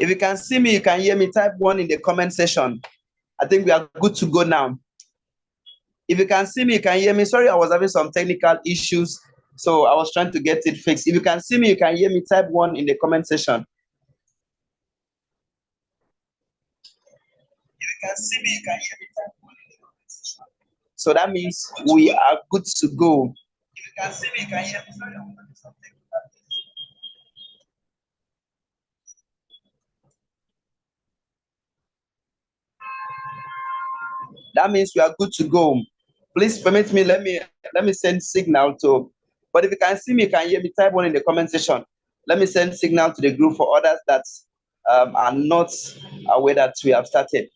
If you can see me, you can hear me, type 1 in the comment section. I think we are good to go now. If you can see me, you can hear me. Sorry, I was having some technical issues, so I was trying to get it fixed. If you can see me, you can hear me, type 1 in the comment section. If you can see me, you can hear me, type 1 in the comment section. So that means we are good to go. If you can see me, you can hear me. Sorry, I was having some technical issues. That means we are good to go. Please permit me. Let me send signal to. But if you can see me, you can hear me, type 1 in the comment section. Let me send signal to the group for others that are not aware that we have started.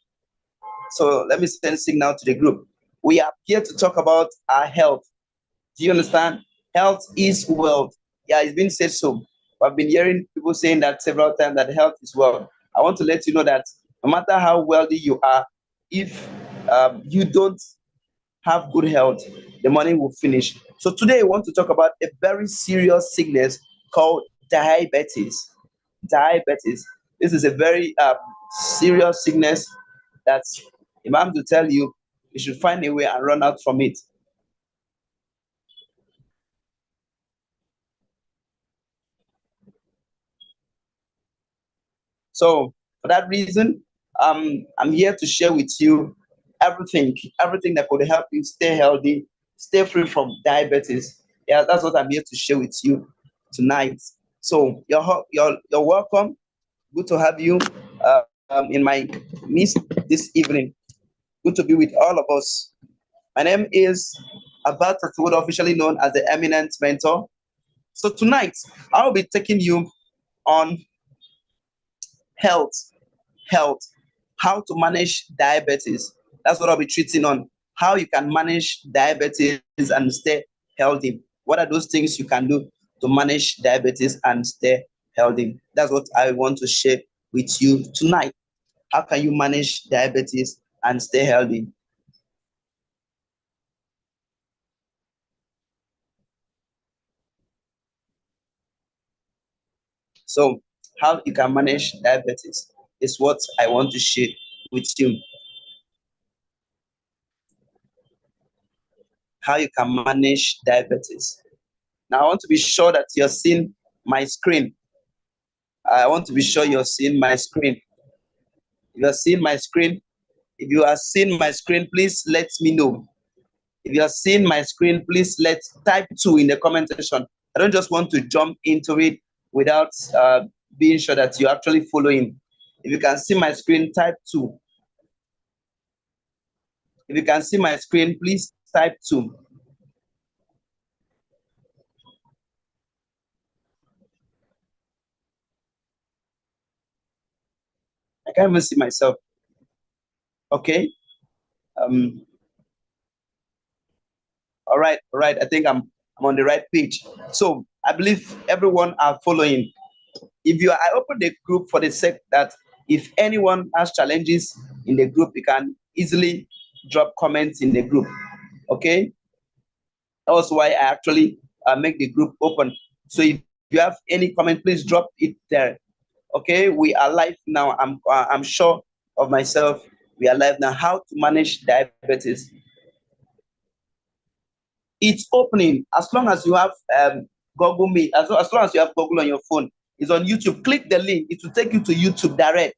So let me send signal to the group. We are here to talk about our health. Do you understand? Health is wealth. Yeah, it's been said so. I've been hearing people saying that several times, that health is wealth. I want to let you know that no matter how wealthy you are, if you don't have good health, the money will finish. So today I want to talk about a very serious sickness called diabetes. Diabetes. This is a very serious sickness that if I'm to tell you, you should find a way and run out from it. So for that reason, I'm here to share with you everything that could help you stay healthy, stay free from diabetes. Yeah, that's what I'm here to share with you tonight. So you're welcome. Good to have you in my midst this evening. Good to be with all of us. My name is Abat Tatuodo, officially known as the Eminent Mentor. So tonight I'll be taking you on health, health, how to manage diabetes. That's what I'll be treating on. How you can manage diabetes and stay healthy. What are those things you can do to manage diabetes and stay healthy? That's what I want to share with you tonight. How can you manage diabetes and stay healthy? So, how you can manage diabetes is what I want to share with you. How you can manage diabetes. Now, I want to be sure that you're seeing my screen. I want to be sure you're seeing my screen. If you're seeing my screen, if you are seeing my screen, please let me know. If you are seeing my screen, please type 2 in the comment section. I don't just want to jump into it without being sure that you're actually following. If you can see my screen, type 2. If you can see my screen, please type 2. I can't even see myself. Okay. Um, all right, all right. I think I'm on the right page. So I believe everyone are following. If you I open the group for the sake that if anyone has challenges in the group, you can easily drop comments in the group. Okay, that's why I actually make the group open. So if you have any comment, please drop it there. Okay, we are live now. I'm sure of myself. We are live now. How to manage diabetes? It's opening as long as you have Google Meet, as long as you have Google on your phone. It's on YouTube. Click the link, it will take you to YouTube direct.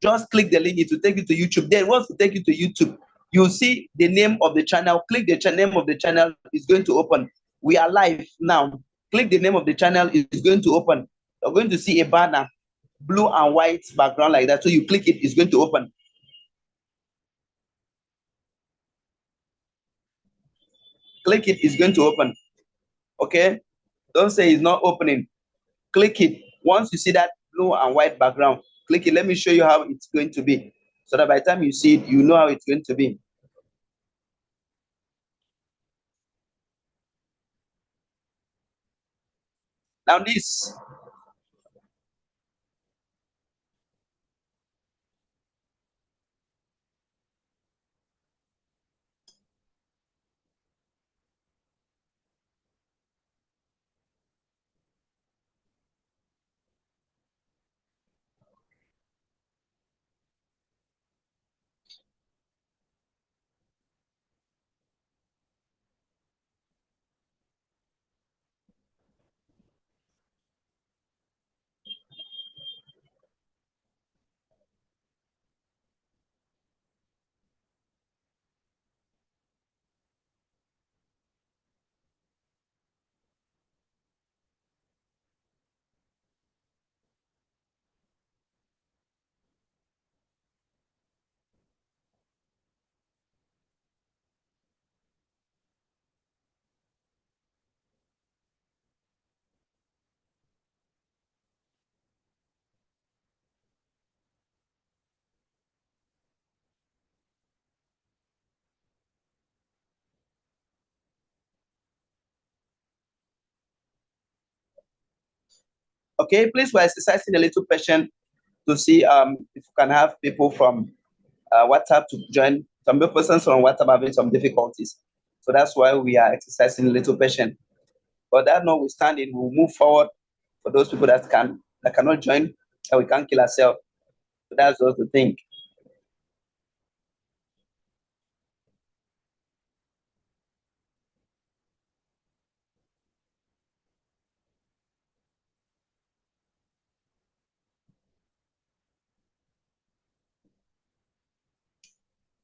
Just click the link, it will take you to YouTube. Then once it take you to YouTube, you'll see the name of the channel. Click the name of the channel, it's going to open. We are live now. Click the name of the channel, it's going to open. You're going to see a banner, blue and white background like that. So you click it, it's going to open. Click it, it's going to open. Okay, don't say it's not opening. Click it. Once you see that blue and white background, click it. Let me show you how it's going to be, so that by the time you see it, you know how it's going to be. Now this, Okay, please, we're exercising a little patience to see if we can have people from WhatsApp to join. Some persons from WhatsApp having some difficulties, so that's why we are exercising a little patience. But that notwithstanding, we'll move forward for those people that cannot join, and we can't kill ourselves. So that's just the thing.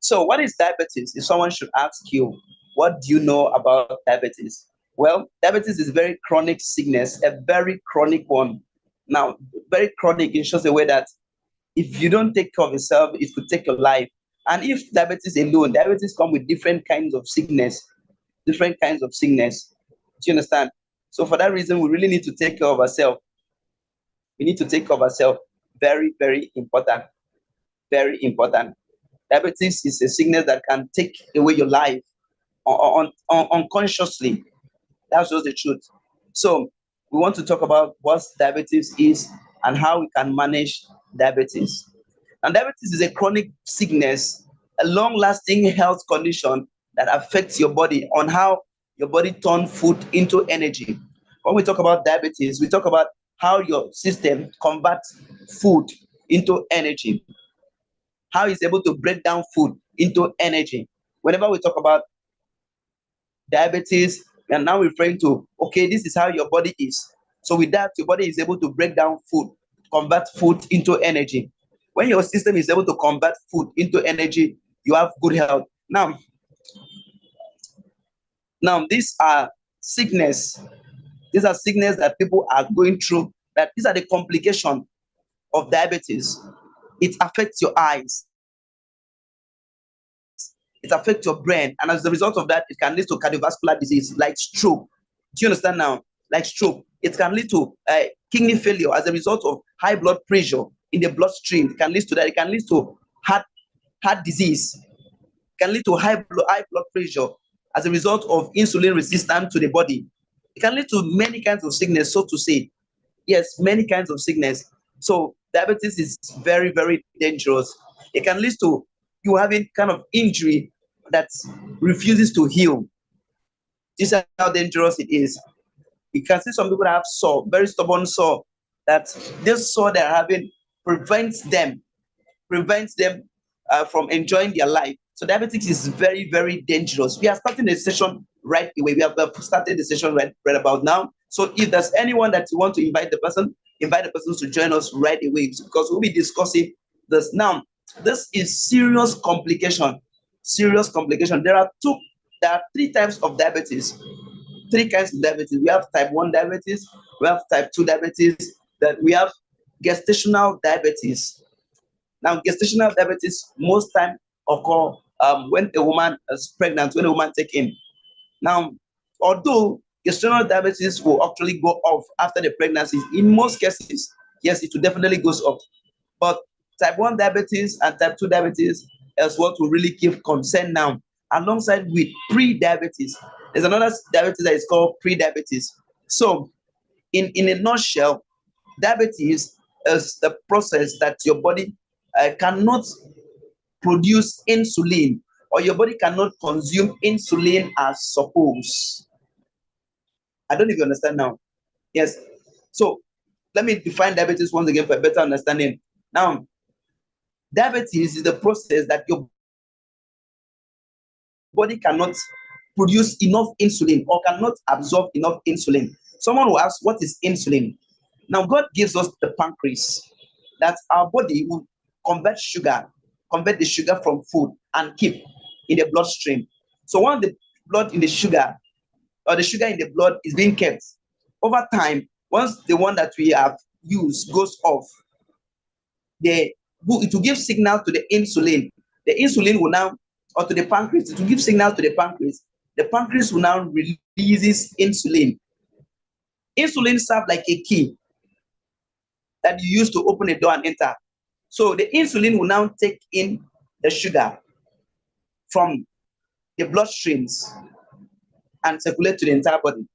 So, what is diabetes? If someone should ask you, what do you know about diabetes? Well, diabetes is a very chronic sickness, a very chronic one. Now, very chronic in such a way that if you don't take care of yourself, it could take your life. And if diabetes alone, diabetes come with different kinds of sickness, different kinds of sickness. Do you understand? So for that reason, we really need to take care of ourselves. We need to take care of ourselves. Very, very important. Very important. Diabetes is a sickness that can take away your life unconsciously. That's just the truth. So we want to talk about what diabetes is and how we can manage diabetes. And diabetes is a chronic sickness, a long-lasting health condition that affects your body on how your body turns food into energy. When we talk about diabetes, we talk about how your system converts food into energy, how it's able to break down food into energy. Whenever we talk about diabetes, we are now referring to, okay, this is how your body is. So with that, your body is able to break down food, convert food into energy. When your system is able to convert food into energy, you have good health. Now these are sickness. These are sickness that people are going through. That these are the complication of diabetes. It affects your eyes. It affects your brain, and as a result of that, it can lead to cardiovascular disease like stroke. Do you understand now? Like stroke, it can lead to kidney failure as a result of high blood pressure in the bloodstream. It can lead to that. It can lead to heart disease. It can lead to high blood pressure as a result of insulin resistance to the body. It can lead to many kinds of sickness, so to say. Yes, many kinds of sickness. So diabetes is very, very dangerous. It can lead to you having kind of injury that refuses to heal. This is how dangerous it is. You can see some people that have sore, very stubborn sore, that this sore they're having prevents them from enjoying their life. So diabetes is very, very dangerous. We are starting the session right away. We have started the session right about now. So if there's anyone that you want to invite the person to join us right away, because we'll be discussing this now. This is serious complication. Serious complication. There are three types of diabetes. Three kinds of diabetes. We have type 1 diabetes, we have type 2 diabetes, that we have gestational diabetes. Now, gestational diabetes most time occur when a woman is pregnant, when a woman take in. Now, although gestational diabetes will actually go off after the pregnancy, in most cases, yes, it will definitely goes off. But type 1 diabetes and type 2 diabetes is what will really give concern now, alongside with pre-diabetes. There's another diabetes that is called pre-diabetes. So, in a nutshell, diabetes is the process that your body cannot produce insulin, or your body cannot consume insulin as supposed. I don't know if you understand now. Yes. So let me define diabetes once again for a better understanding. Now, diabetes is the process that your body cannot produce enough insulin or cannot absorb enough insulin. Someone will ask, what is insulin? Now, God gives us the pancreas that our body will convert the sugar from food and keep in the bloodstream. So, once the blood in the sugar or the sugar in the blood is being kept, over time, once the one that we have used goes off, it will give signal to the insulin. The insulin will now, or to the pancreas, it will give signal to the pancreas. The pancreas will now releases insulin. Insulin serves like a key that you use to open a door and enter. So the insulin will now take in the sugar from the bloodstreams and circulate to the entire body.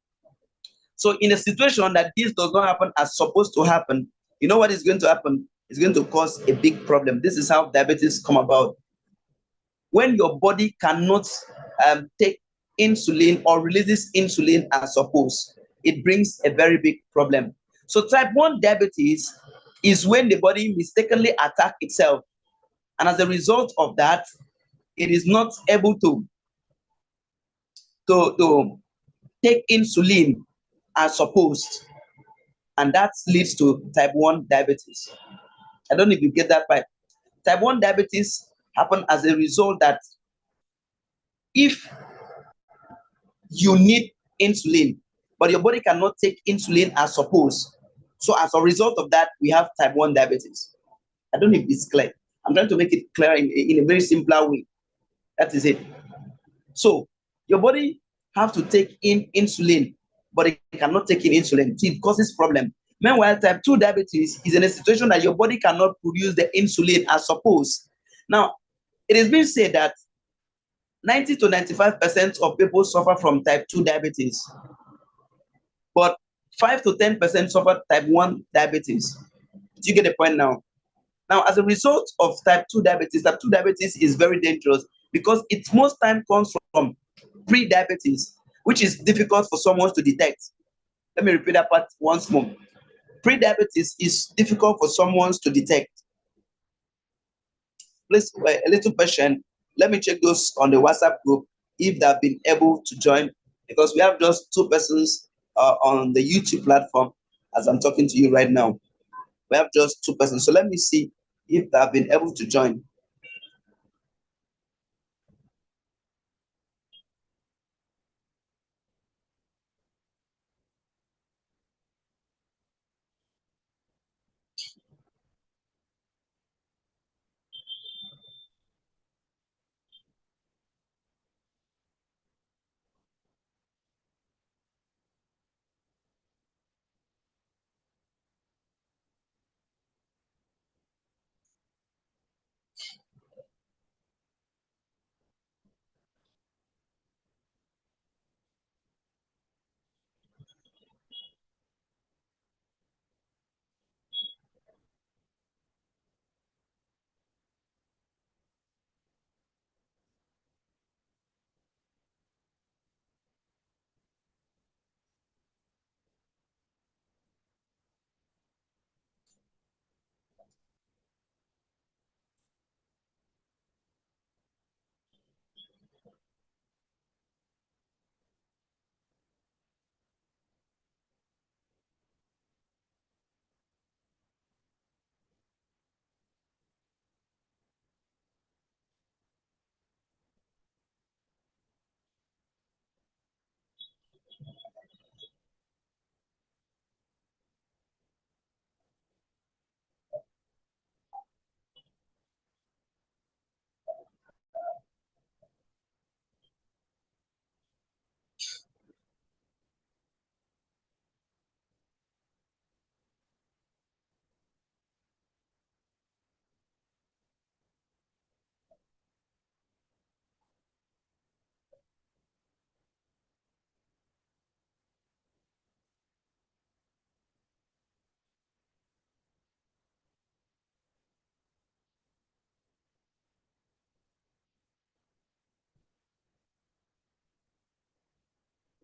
So in a situation that this does not happen as supposed to happen, you know what is going to happen? It's going to cause a big problem. This is how diabetes come about. When your body cannot take insulin or releases insulin as supposed, it brings a very big problem. So type 1 diabetes is when the body mistakenly attack itself, and as a result of that, it is not able to take insulin as supposed, and that leads to type 1 diabetes. I don't know if you get that right. Type 1 diabetes happen as a result that if you need insulin, but your body cannot take insulin as supposed. So as a result of that, we have type 1 diabetes. I don't know if it's clear. I'm trying to make it clear in a very simpler way. That is it. So your body have to take in insulin, but it cannot take in insulin. So it causes problem. Meanwhile, type 2 diabetes is in a situation that your body cannot produce the insulin as supposed. Now, it is being said that 90 to 95% of people suffer from type 2 diabetes, but 5 to 10% suffer type 1 diabetes. Do you get the point now? Now, as a result of type 2 diabetes is very dangerous because it most time comes from pre-diabetes, which is difficult for someone to detect. Let me repeat that part once more. Pre-diabetes is difficult for someone to detect. Please, a little patient. Let me check those on the WhatsApp group if they've been able to join, because we have just two persons on the YouTube platform as I'm talking to you right now. We have just two persons. So let me see if they've been able to join.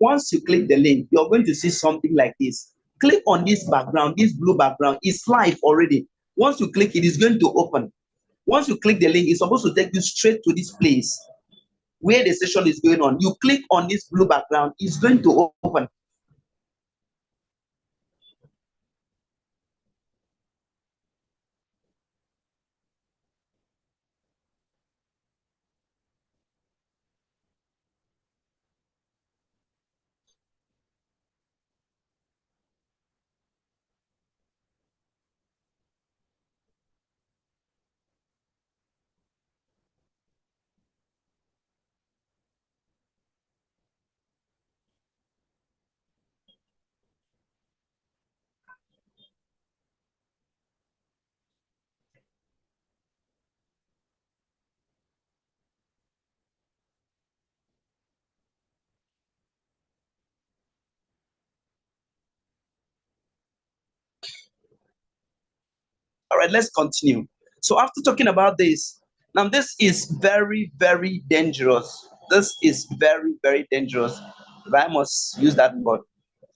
Once you click the link, you're going to see something like this. Click on this background, this blue background. It's live already. Once you click it, it's going to open. Once you click the link, it's supposed to take you straight to this place where the session is going on. You click on this blue background, it's going to open. All right, let's continue. So after talking about this, now this is very, very dangerous. This is very, very dangerous. If I must use that word,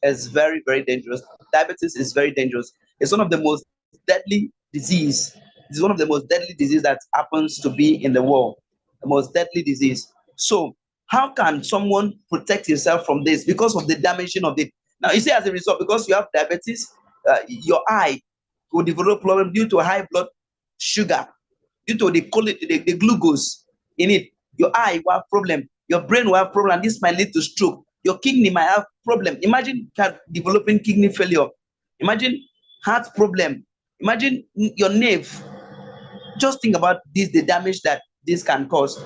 it's very, very dangerous. Diabetes is very dangerous. It's one of the most deadly disease. It's one of the most deadly disease that happens to be in the world. The most deadly disease. So how can someone protect himself from this because of the damaging of it? Now you see, as a result, because you have diabetes, your eye will develop problem due to high blood sugar, due to the glucose in it. Your eye will have problem, your brain will have problem. This might lead to stroke. Your kidney might have problem. Imagine developing kidney failure. Imagine heart problem. Imagine your nerve. Just think about this, the damage that this can cause.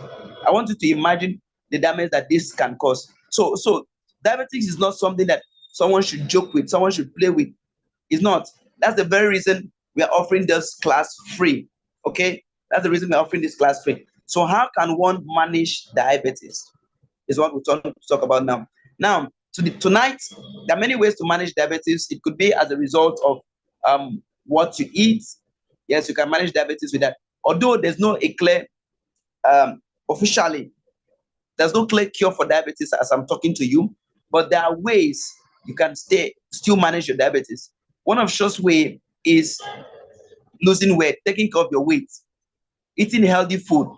I want you to imagine the damage that this can cause. So diabetes is not something that someone should joke with, someone should play with. It's not. That's the very reason we are offering this class free. Okay, that's the reason we're offering this class free. So how can one manage diabetes? Is what we're to talk about now. Now, tonight, there are many ways to manage diabetes. It could be as a result of what you eat. Yes, you can manage diabetes with that. Although there's no a clear, officially, there's no clear cure for diabetes as I'm talking to you, but there are ways you can still manage your diabetes. One of short way is losing weight, taking care of your weight, eating healthy food.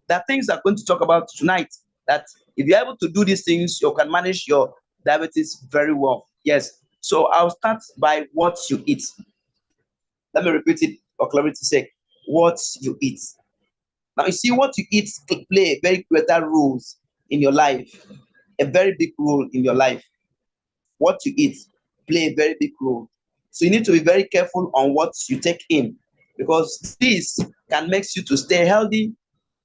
There are things I'm going to talk about tonight that if you're able to do these things, you can manage your diabetes very well. Yes. So I'll start by what you eat. Let me repeat it for clarity's sake. What you eat. Now you see, what you eat play a very greater roles in your life, a very big role in your life. What you eat play a very big role. So you need to be very careful on what you take in, because this can make you to stay healthy,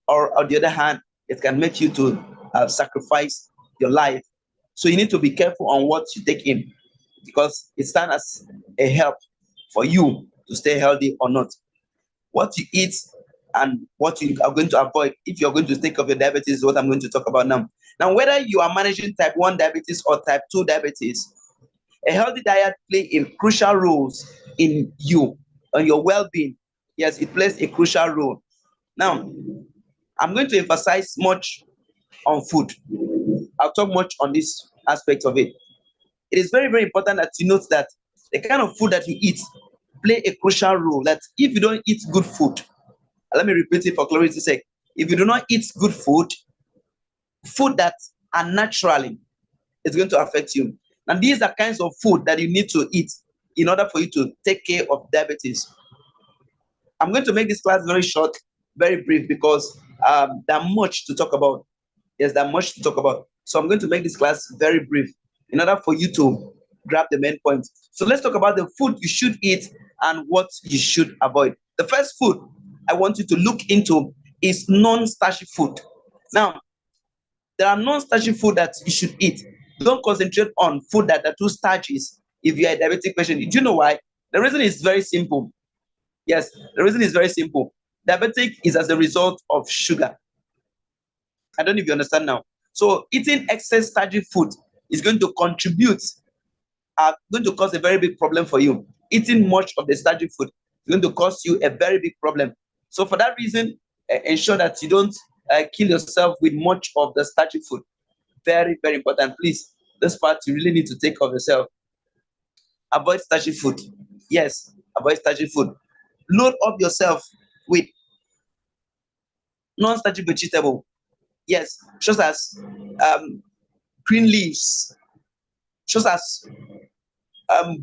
or on the other hand, it can make you to sacrifice your life. So you need to be careful on what you take in, because it stands as a help for you to stay healthy or not. What you eat and what you are going to avoid if you're going to take of your diabetes is what I'm going to talk about now. Now, whether you are managing type 1 diabetes or type 2 diabetes, a healthy diet plays a crucial roles in you and your well-being. Yes, it plays a crucial role. Now, I'm going to emphasize much on food. I'll talk much on this aspect of it. It is very, very important that you note that the kind of food that you eat play a crucial role. That if you don't eat good food, let me repeat it for clarity's sake. If you do not eat good food, food that are naturally, it's going to affect you. And these are kinds of food that you need to eat in order for you to take care of diabetes. I'm going to make this class very short, very brief, because there's much to talk about. Yes, there's much to talk about. So I'm going to make this class very brief in order for you to grab the main points. So let's talk about the food you should eat and what you should avoid. The first food I want you to look into is non-starchy food. Now, there are non-starchy food that you should eat. Don't concentrate on food that are too starches if you're a diabetic patient. Do you know why? The reason is very simple. Yes, the reason is very simple. Diabetic is as a result of sugar. I don't know if you understand now. So eating excess starchy food is going to contribute, going to cause a very big problem for you. Eating much of the starchy food is going to cause you a very big problem. So for that reason, ensure that you don't kill yourself with much of the starchy food. Very, very important. Please, this part you really need to take of yourself. Avoid starchy food. Yes, avoid starchy food. Load up yourself with non-starchy vegetable. Yes, such as green leaves, such as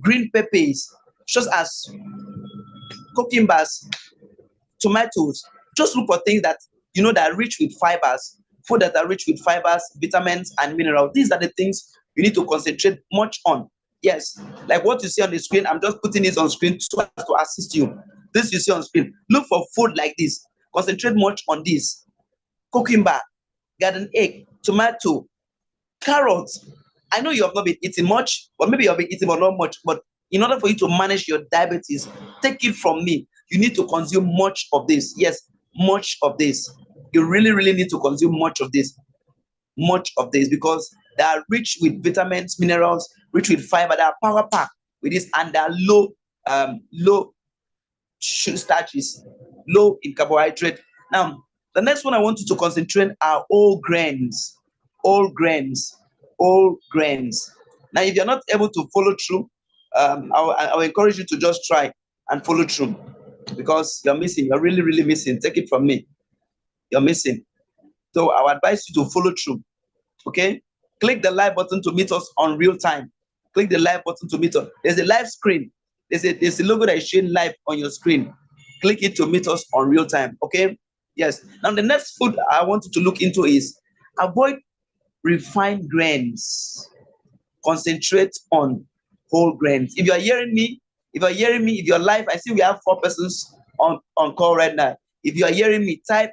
green peppers, such as cucumbers, tomatoes. Just look for things that you know that are rich with fibers, food that are rich with fibers, vitamins, and minerals. These are the things you need to concentrate much on. Yes, like what you see on the screen, I'm just putting this on screen so as to assist you. This you see on screen. Look for food like this. Concentrate much on this. Cucumber, garden egg, tomato, carrots. I know you have not been eating much, but maybe you have been eating but not much. But in order for you to manage your diabetes, take it from me. You need to consume much of this. Yes, much of this. You really, really need to consume much of this. Much of this, because they are rich with vitamins, minerals, rich with fiber. They are power packed with this, and they are low starches, low in carbohydrate. Now, the next one I want you to concentrate are whole grains, whole grains, whole grains. Now, if you're not able to follow through, I'll encourage you to just try and follow through, because you're missing. You're really, really missing. Take it from me. You're missing. So I would advise you to follow through. Okay? Click the live button to meet us on real time. Click the live button to meet us. There's a live screen. There's a logo that is showing live on your screen. Click it to meet us on real time. Okay? Yes. Now the next food I want you to look into is avoid refined grains. Concentrate on whole grains. If you are hearing me, if you're live, I see we have 4 persons on call right now. If you are hearing me, type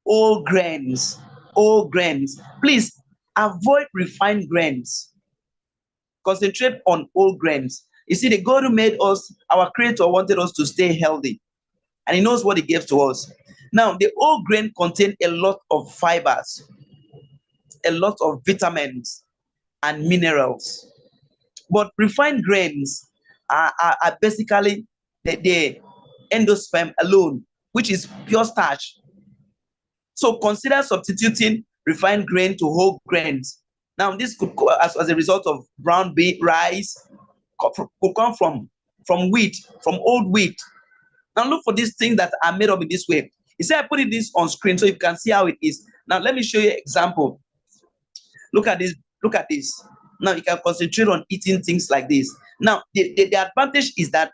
whole grains, whole grains. Please avoid refined grains. Concentrate on whole grains. You see, the God who made us, our creator, wanted us to stay healthy, and he knows what he gave to us. Now, the whole grain contain a lot of fibers, a lot of vitamins and minerals. But refined grains are basically the endosperm alone, which is pure starch. So consider substituting refined grain to whole grains. Now, this could as a result of brown rice, could come from wheat, from old wheat. Now look for these things that are made up in this way. You see, I put this on screen so you can see how it is. Now let me show you an example. Look at this. Look at this. Now you can concentrate on eating things like this. Now the advantage is that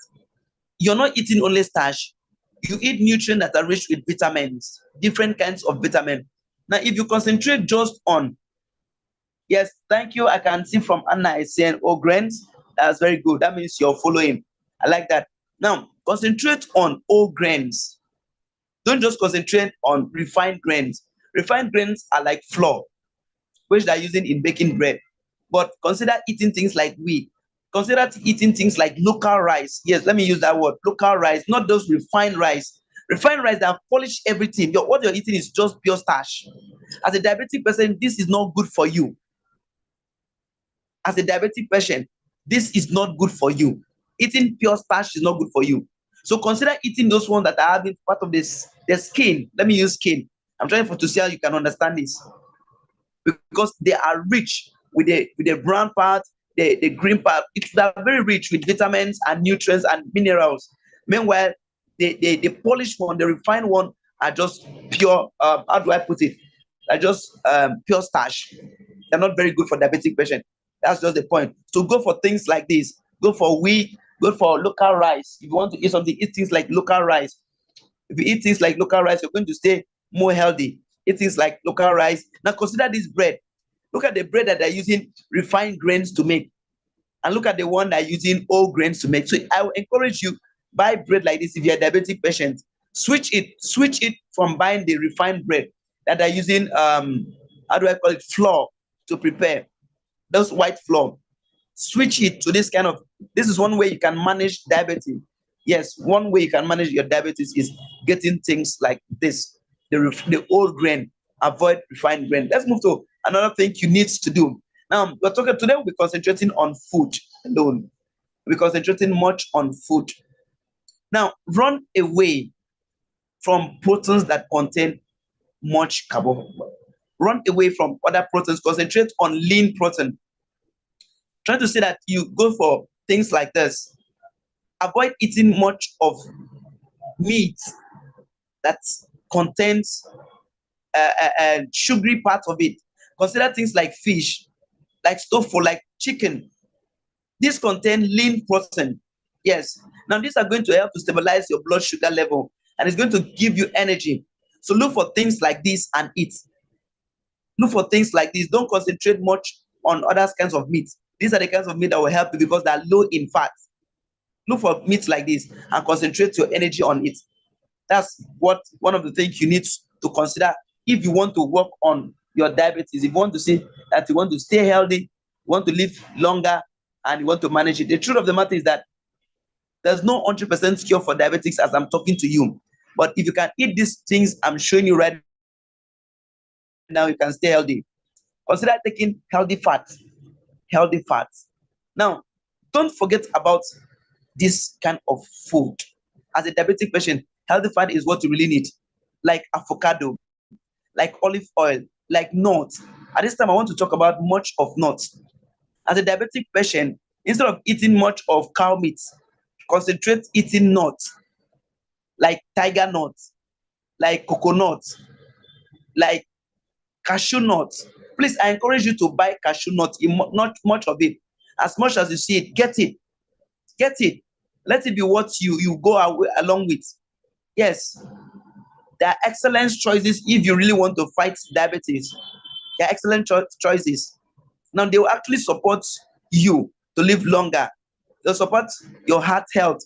you're not eating only starch. You eat nutrients that are rich with vitamins, different kinds of vitamin. Now, if you concentrate just on, yes, thank you. I can see from Anna is saying, oh, grains. That's very good. That means you're following. I like that. Now, concentrate on whole grains. Don't just concentrate on refined grains. Refined grains are like flour, which they're using in baking bread. But consider eating things like wheat. Consider eating things like local rice. Yes, let me use that word, local rice, not those refined rice. Refined rice, they have polished everything. What you're eating is just pure starch. As a diabetic person, this is not good for you. As a diabetic patient, this is not good for you. Eating pure starch is not good for you. So consider eating those ones that are having part of this, the skin. Let me use skin. I'm trying to see how you can understand this. Because they are rich with the brown part, the green part. They are very rich with vitamins and nutrients and minerals. Meanwhile, the polished one, the refined one, are just pure. How do I put it? Are just pure starch. They're not very good for diabetic patient. That's just the point. So go for things like this. Go for wheat. Go for local rice. If you want to eat something, eat things like local rice. If you eat things like local rice, you're going to stay more healthy. Eat things like local rice. Now consider this bread. Look at the bread that they're using refined grains to make, and look at the one that are using whole grains to make. So I will encourage you, buy bread like this if you're a diabetic patient. Switch it from buying the refined bread that are using how do I call it, flour to prepare. Those white flour. Switch it to this kind of. This is one way you can manage diabetes. Yes, one way you can manage your diabetes is getting things like this, the whole grain. Avoid refined grain. Let's move to another thing you need to do. Now, we're talking today. We'll be concentrating on food alone. We'll be concentrating much on food. Now, run away from proteins that contain much carbohydrate. Run away from other proteins. Concentrate on lean protein. Trying to say that you go for things like this. Avoid eating much of meat that contains sugary part of it. Consider things like fish, like tofu, like chicken. These contain lean protein. Yes. Now these are going to help to stabilize your blood sugar level, and it's going to give you energy. So look for things like this and eat. Look for things like this. Don't concentrate much on other kinds of meat. These are the kinds of meat that will help you because they are low in fat. Look for meat like this and concentrate your energy on it. That's one of the things you need to consider if you want to work on your diabetes. If you want to see that you want to stay healthy, you want to live longer, and you want to manage it. The truth of the matter is that there's no 100% cure for diabetics as I'm talking to you. But if you can eat these things I'm showing you right now, you can stay healthy. Consider taking healthy fats. Healthy fats. Now, don't forget about this kind of food. as a diabetic patient, healthy fat is what you really need, like avocado, like olive oil, like nuts. At this time, I want to talk about much of nuts. As a diabetic patient, instead of eating much of cow meat, concentrate eating nuts, like tiger nuts, like coconut, like cashew nuts. Please, I encourage you to buy cashew nuts, not much of it. As much as you see it, get it. Get it. Let it be what you go away along with. Yes, there are excellent choices if you really want to fight diabetes. There are excellent choices. Now, they will actually support you to live longer. They'll support your heart health.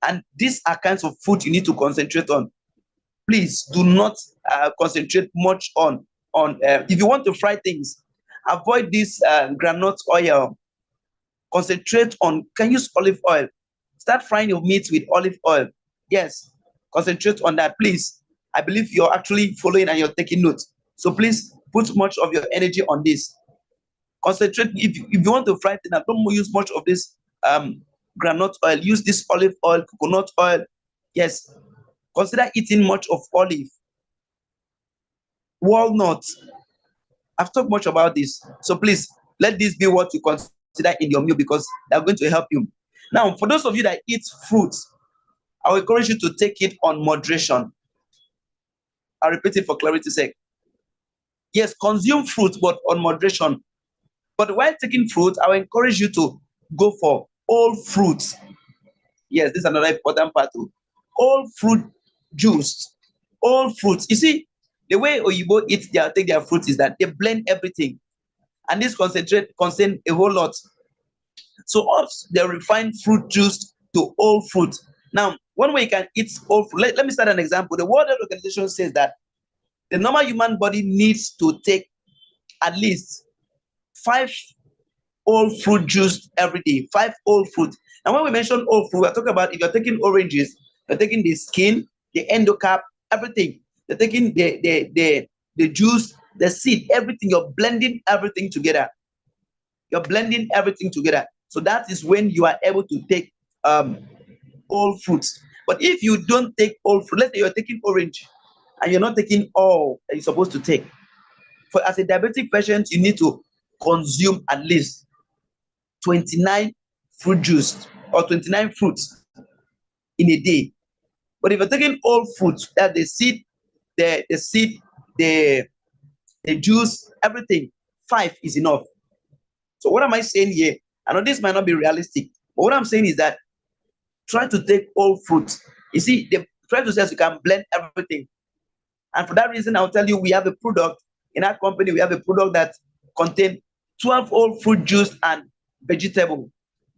And these are kinds of food you need to concentrate on. Please do not concentrate much on if you want to fry things, avoid this granite oil. Concentrate on, can use olive oil. Start frying your meat with olive oil. Yes, concentrate on that, please. I believe you're actually following and you're taking notes. So please put much of your energy on this. Concentrate. If you want to fry things, don't use much of this granite oil. Use this olive oil, coconut oil. Yes, consider eating much of olive, walnuts. I've talked much about this. So please let this be what you consider in your meal because they're going to help you. Now, for those of you that eat fruits, I will encourage you to take it on moderation. I'll repeat it for clarity's sake. Yes, consume fruit, but on moderation. But while taking fruit, I will encourage you to go for whole fruits. Yes, this is another important part too. Whole fruit juice, whole fruits. You see, the way Oyibo take their fruits is that they blend everything, and this contain a whole lot. So us, they refine fruit juice to whole fruit. Now, one way you can eat whole fruit. Let me start an example. The World Health Organization says that the normal human body needs to take at least 5 whole fruit juice every day. 5 whole fruit. And when we mention whole fruit, we're talking about if you're taking oranges, you're taking the skin, the endocap, everything. You're taking the juice, the seed, everything. You're blending everything together. You're blending everything together. So that is when you are able to take whole fruits. But if you don't take whole fruit, let's say you're taking orange and you're not taking all that you're supposed to take. For as a diabetic patient, you need to consume at least 29 fruit juice or 29 fruits in a day. But if you're taking all fruits, that the seed, the juice, everything, 5 is enough. So what am I saying here? I know this might not be realistic, but what I'm saying is that try to take all fruits. You see, they try to say you can blend everything. And for that reason, I'll tell you, we have a product in our company. We have a product that contains 12 whole fruit juice and vegetable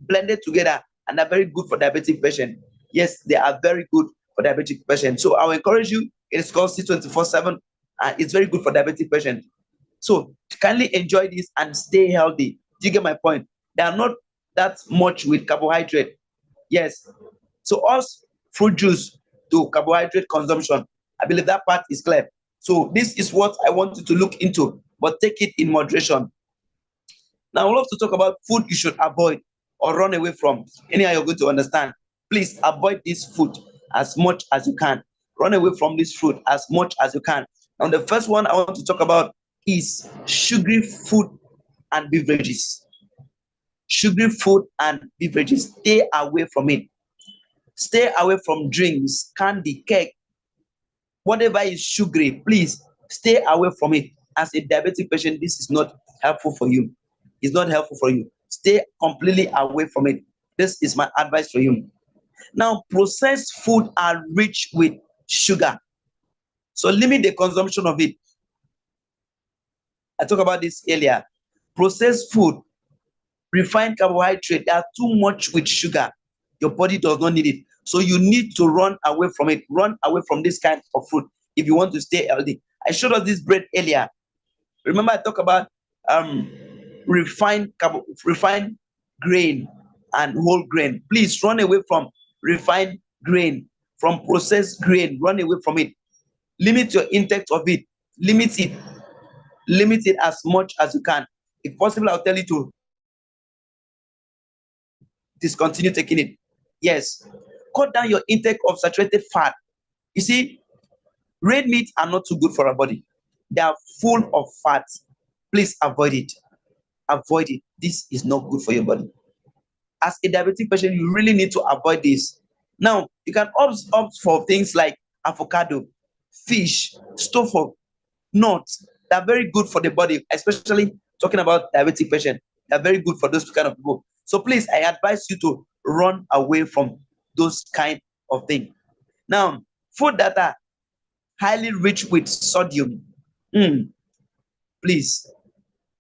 blended together, and are very good for diabetic patients. Yes, they are very good for diabetic patients. So I will encourage you. It is called C24/7, and it's very good for diabetic patients. So kindly enjoy this and stay healthy. Do you get my point? They are not that much with carbohydrate. Yes. So us fruit juice to carbohydrate consumption. I believe that part is clear. So this is what I want you to look into, but take it in moderation. Now, I love to talk about food you should avoid or run away from. Anyhow, you're going to understand. Please avoid this food as much as you can. Run away from this food as much as you can. Now, the first one I want to talk about is sugary food and beverages. Sugary food and beverages. Stay away from it. Stay away from drinks, candy, cake, whatever is sugary. Please stay away from it. As a diabetic patient, this is not helpful for you. It's not helpful for you. Stay completely away from it. This is my advice for you. Now, processed food are rich with sugar, so limit the consumption of it. I talked about this earlier. Processed food, refined carbohydrate, they are too much with sugar. Your body does not need it. So you need to run away from it. Run away from this kind of food if you want to stay healthy. I showed us this bread earlier. Remember, I talked about refined grain and whole grain. Please run away from refined grain, from processed grain. Run away from it. Limit your intake of it. Limit it. Limit it as much as you can. If possible, I'll tell you to discontinue taking it. Yes. cut down your intake of saturated fat. You see, red meat are not too good for our body. They are full of fat. Please avoid it. Avoid it. This is not good for your body. As a diabetic patient, you really need to avoid this. Now, you can opt for things like avocado, fish, tofu, nuts. They are very good for the body, especially talking about diabetic patients. They are very good for those kind of people. So please, I advise you to run away from those kind of things. Now, food that are highly rich with sodium. Please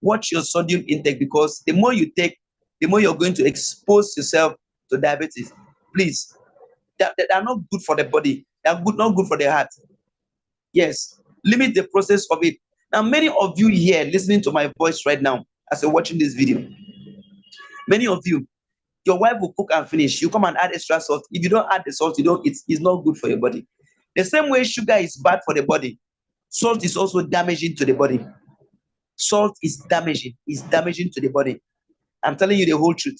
watch your sodium intake, because the more you take, the more you're going to expose yourself to diabetes. Please, they are not good for the body. They are not good for the heart. Yes, limit the process of it. Now, many of you here listening to my voice right now as you're watching this video, many of you, your wife will cook and finish. You come and add extra salt. If you don't add the salt, you don't. It's not good for your body. The same way sugar is bad for the body, salt is also damaging to the body. Salt is damaging. It's damaging to the body. I'm telling you the whole truth.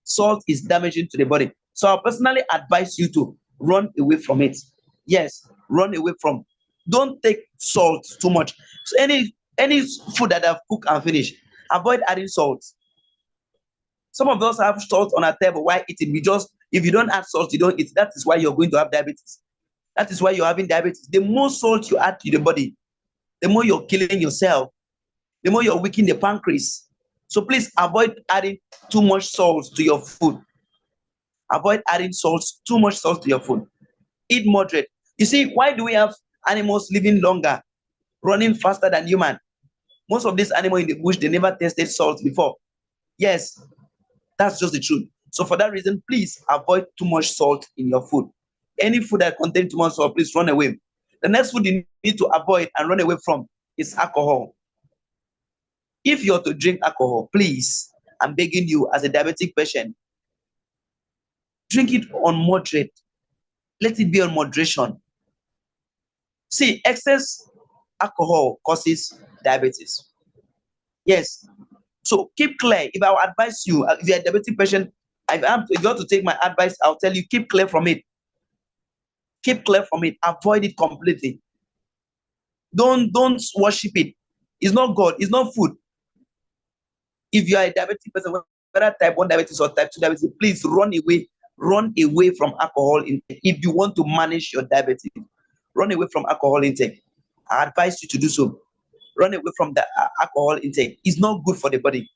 Salt is damaging to the body. So I personally advise you to run away from it. Yes, run away from. Don't take salt too much. So any food that I've cooked and finished, avoid adding salt. Some of us have salt on our table while eating. If you don't add salt, you don't eat. That is why you're going to have diabetes. That is why you're having diabetes. The more salt you add to the body, the more you're killing yourself, the more you're weakening the pancreas. So please avoid adding too much salt to your food. Avoid adding too much salt to your food. Eat moderate. You see, why do we have animals living longer, running faster than human? Most of these animals in the bush, they never tasted salt before. Yes, that's just the truth. So for that reason, please avoid too much salt in your food. Any food that contains too much salt, please run away. The next food you need to avoid and run away from is alcohol. If you're to drink alcohol, please, I'm begging you as a diabetic patient, drink it on moderate. Let it be on moderation. See, excess alcohol causes diabetes. Yes. So keep clear. If I will advise you, if you're a diabetic patient, if you want to take my advice, I'll tell you, keep clear from it. Keep clear from it. Avoid it completely. Don't worship it. It's not God. It's not food. If you are a diabetic person, whether type 1 diabetes or type 2 diabetes, please run away from alcohol intake. If you want to manage your diabetes, run away from alcohol intake. I advise you to do so. Run away from the alcohol intake. It's not good for the body.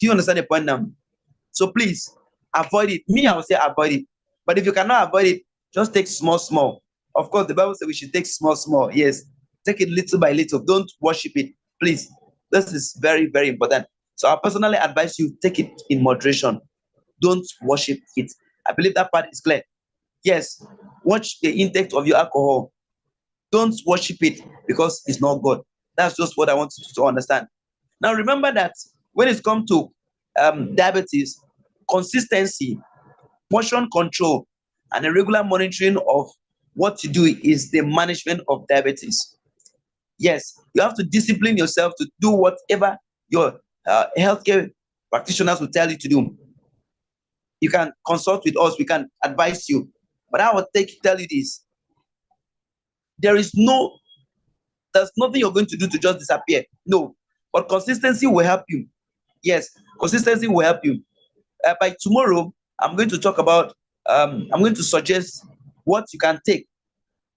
Do you understand the point now? So please avoid it. Me, I would say avoid it. But if you cannot avoid it, just take small. Of course, the Bible says we should take small. Yes, take it little by little. Don't worship it, please. This is very, very important. So I personally advise you, take it in moderation. Don't worship it. I believe that part is clear. Yes, watch the intake of your alcohol. Don't worship it because it's not God. That's just what I want you to understand. Now remember that when it comes to diabetes, consistency, portion control, and a regular monitoring of what to do is the management of diabetes. Yes, you have to discipline yourself to do whatever your healthcare practitioners will tell you to do. You can consult with us, we can advise you. But I will tell you this. There's nothing you're going to do to just disappear. No, but consistency will help you. Yes, consistency will help you. By tomorrow, I'm going to talk about, I'm going to suggest what you can take.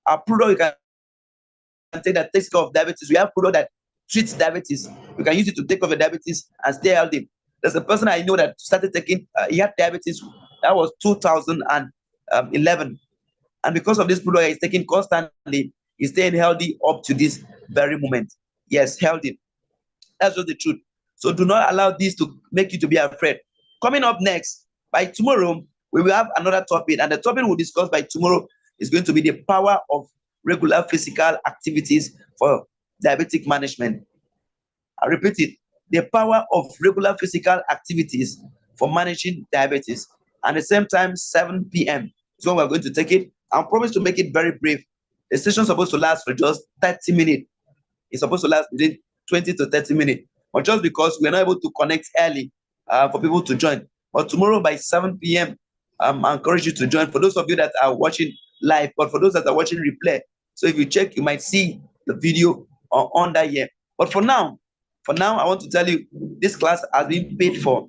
A product you can take that takes care of diabetes. We have product that treats diabetes. You can use it to take care of diabetes and stay healthy. There's a person I know that started taking, he had diabetes, that was 2011. And because of this product he's taking constantly, he's staying healthy up to this very moment. Yes, healthy. That's just the truth. So do not allow this to make you to be afraid. Coming up next, by tomorrow, we will have another topic. And the topic we'll discuss by tomorrow is going to be the power of regular physical activities for diabetic management. I repeat it, the power of regular physical activities for managing diabetes. And at the same time, 7 p.m. is when we're going to take it. I promise to make it very brief. The session is supposed to last for just 30 minutes. It's supposed to last within 20 to 30 minutes. But just because we're not able to connect early for people to join. But tomorrow by 7 p.m., I encourage you to join. For those of you that are watching live, but for those that are watching replay, so if you check, you might see the video on that here. But for now, I want to tell you this class has been paid for.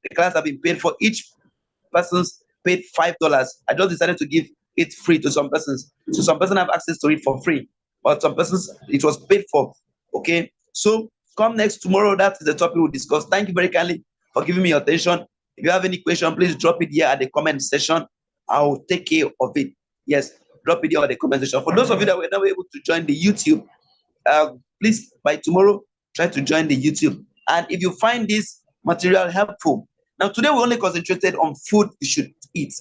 The class has been paid for. Each person's paid $5. I just decided to give it free to some persons. So some persons have access to it for free, but some persons it was paid for. Okay, so come next tomorrow. That is the topic we'll discuss. Thank you very kindly for giving me your attention. If you have any question, please drop it here at the comment section. I'll take care of it. Yes, drop it here at the comment section. For those of you that were not able to join the YouTube, please by tomorrow try to join the YouTube. And if you find this material helpful, now today we only concentrated on food you should eat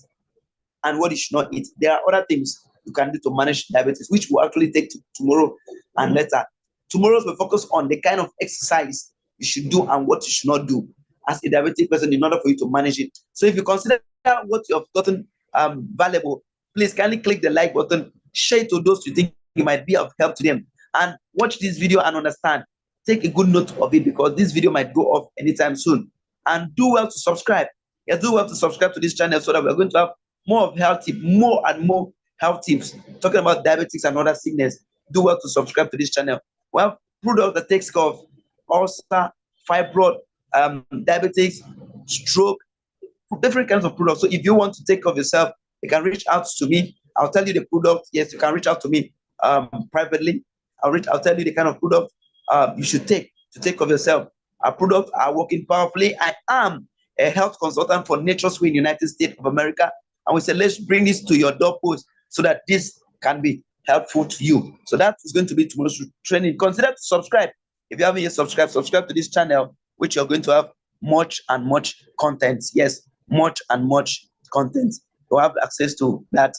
and what you should not eat. There are other things you can do to manage diabetes, which we'll actually take to tomorrow and later. Tomorrow we'll focus on the kind of exercise you should do and what you should not do as a diabetic person in order for you to manage it. So if you consider what you have gotten valuable, please kindly click the like button, share it to those you think it might be of help to them, and watch this video and understand. Take a good note of it because this video might go off anytime soon. And do well to subscribe. Yeah, do well to subscribe to this channel so that we're going to have more of health tips, more and more health tips talking about diabetics and other sickness. Do well to subscribe to this channel. We have product that takes care of ulcer, fibroid, diabetes, stroke, different kinds of products. So if you want to take care of yourself, you can reach out to me. I'll tell you the product. Yes, you can reach out to me privately. I'll tell you the kind of product you should take to take care of yourself. Our products are working powerfully. I am a health consultant for Nature's Way in the United States of America. And we said, let's bring this to your doorpost so that this can be helpful to you. So that is going to be tomorrow's training. Consider to subscribe. If you haven't yet subscribed, subscribe to this channel, which you're going to have much and much content. Yes, much and much content. You'll have access to that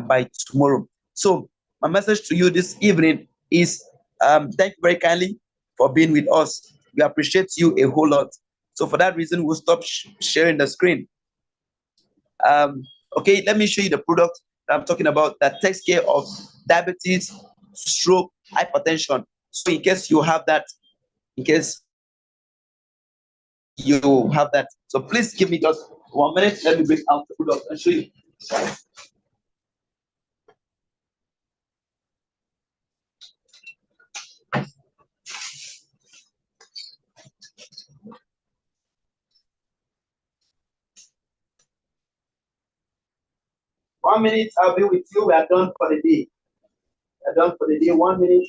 by tomorrow. So my message to you this evening is thank you very kindly for being with us. We appreciate you a whole lot. So for that reason, we'll stop sharing the screen. Okay, let me show you the product that I'm talking about that takes care of diabetes, stroke, hypertension. So in case you have that, so please give me just 1 minute. Let me bring out the product and show you. One minute, I'll be with you. We are done for the day. We are done for the day. 1 minute,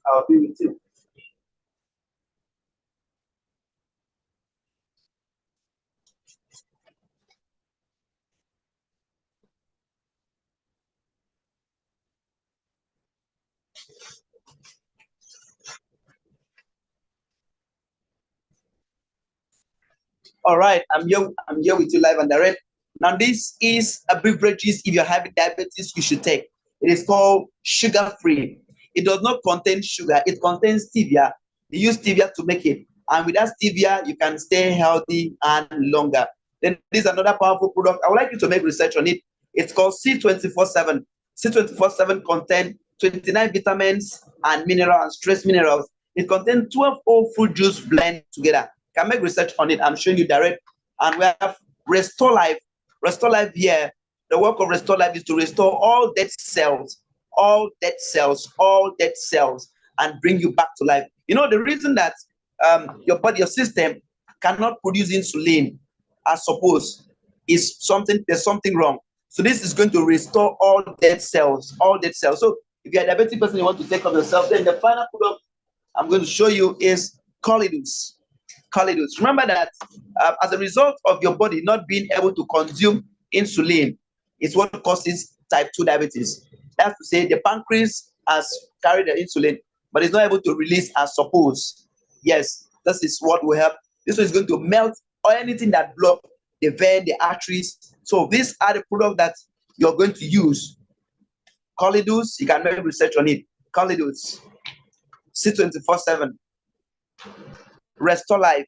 I'll be with you. All right, I'm here with you live and direct. Now, this is a beverages if you're having diabetes, you should take. It is called sugar-free. It does not contain sugar, it contains stevia. They use stevia to make it. And with that stevia, you can stay healthy and longer. Then this is another powerful product. I would like you to make research on it. It's called C24/7. C24/7 contains 29 vitamins and minerals and trace minerals. It contains 12 whole fruit juice blend together. Can make research on it. I'm showing you direct. And we have Restore Life. Restore Life here. The work of Restore Life is to restore all dead cells, and bring you back to life. You know, the reason that your body, your system cannot produce insulin as supposed is there's something wrong. So this is going to restore all dead cells. So if you're a diabetic person, you want to take care of yourself, then the final product I'm going to show you is Colidus. Remember that as a result of your body not being able to consume insulin, is what causes type 2 diabetes. That's to say the pancreas has carried the insulin, but it's not able to release as supposed. Yes, this is what will help. This is going to melt or anything that block the vein, the arteries. So these are the products that you're going to use. Colidus, you can make research on it. Colidus, C24/7. Restore Life,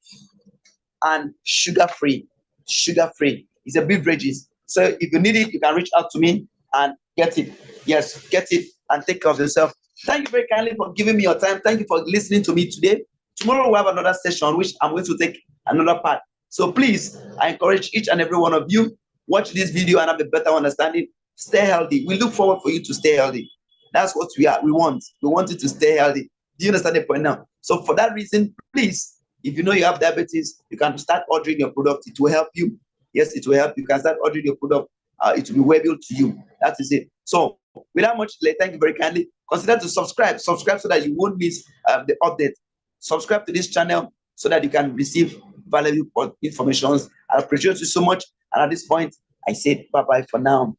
and sugar-free. It's a beverages. So if you need it, you can reach out to me and get it. Yes, get it and take care of yourself. Thank you very kindly for giving me your time. Thank you for listening to me today. Tomorrow we'll have another session which I'm going to take another part. So please, I encourage each and every one of you watch this video and have a better understanding. Stay healthy. We look forward for you to stay healthy. That's what we are. We want you to stay healthy. Do you understand the point now? So for that reason, please, if you know you have diabetes, you can start ordering your product. It will help you. Yes, it will help. You can start ordering your product. It will be wearable to you. That is it. So without much delay, thank you very kindly. Consider to subscribe. Subscribe so that you won't miss the update. Subscribe to this channel so that you can receive valuable information. I appreciate you so much. And at this point, I say bye-bye for now.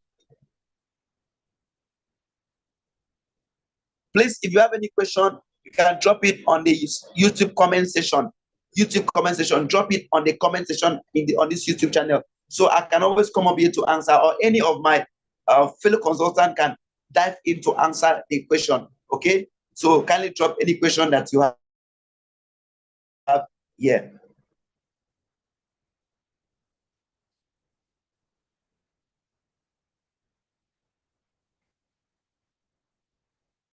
Please, if you have any question, you can drop it on the YouTube comment section. Drop it on the comment section on this YouTube channel. So I can always come up here to answer, or any of my fellow consultant can dive in to answer the question. Okay? So kindly drop any question that you have here.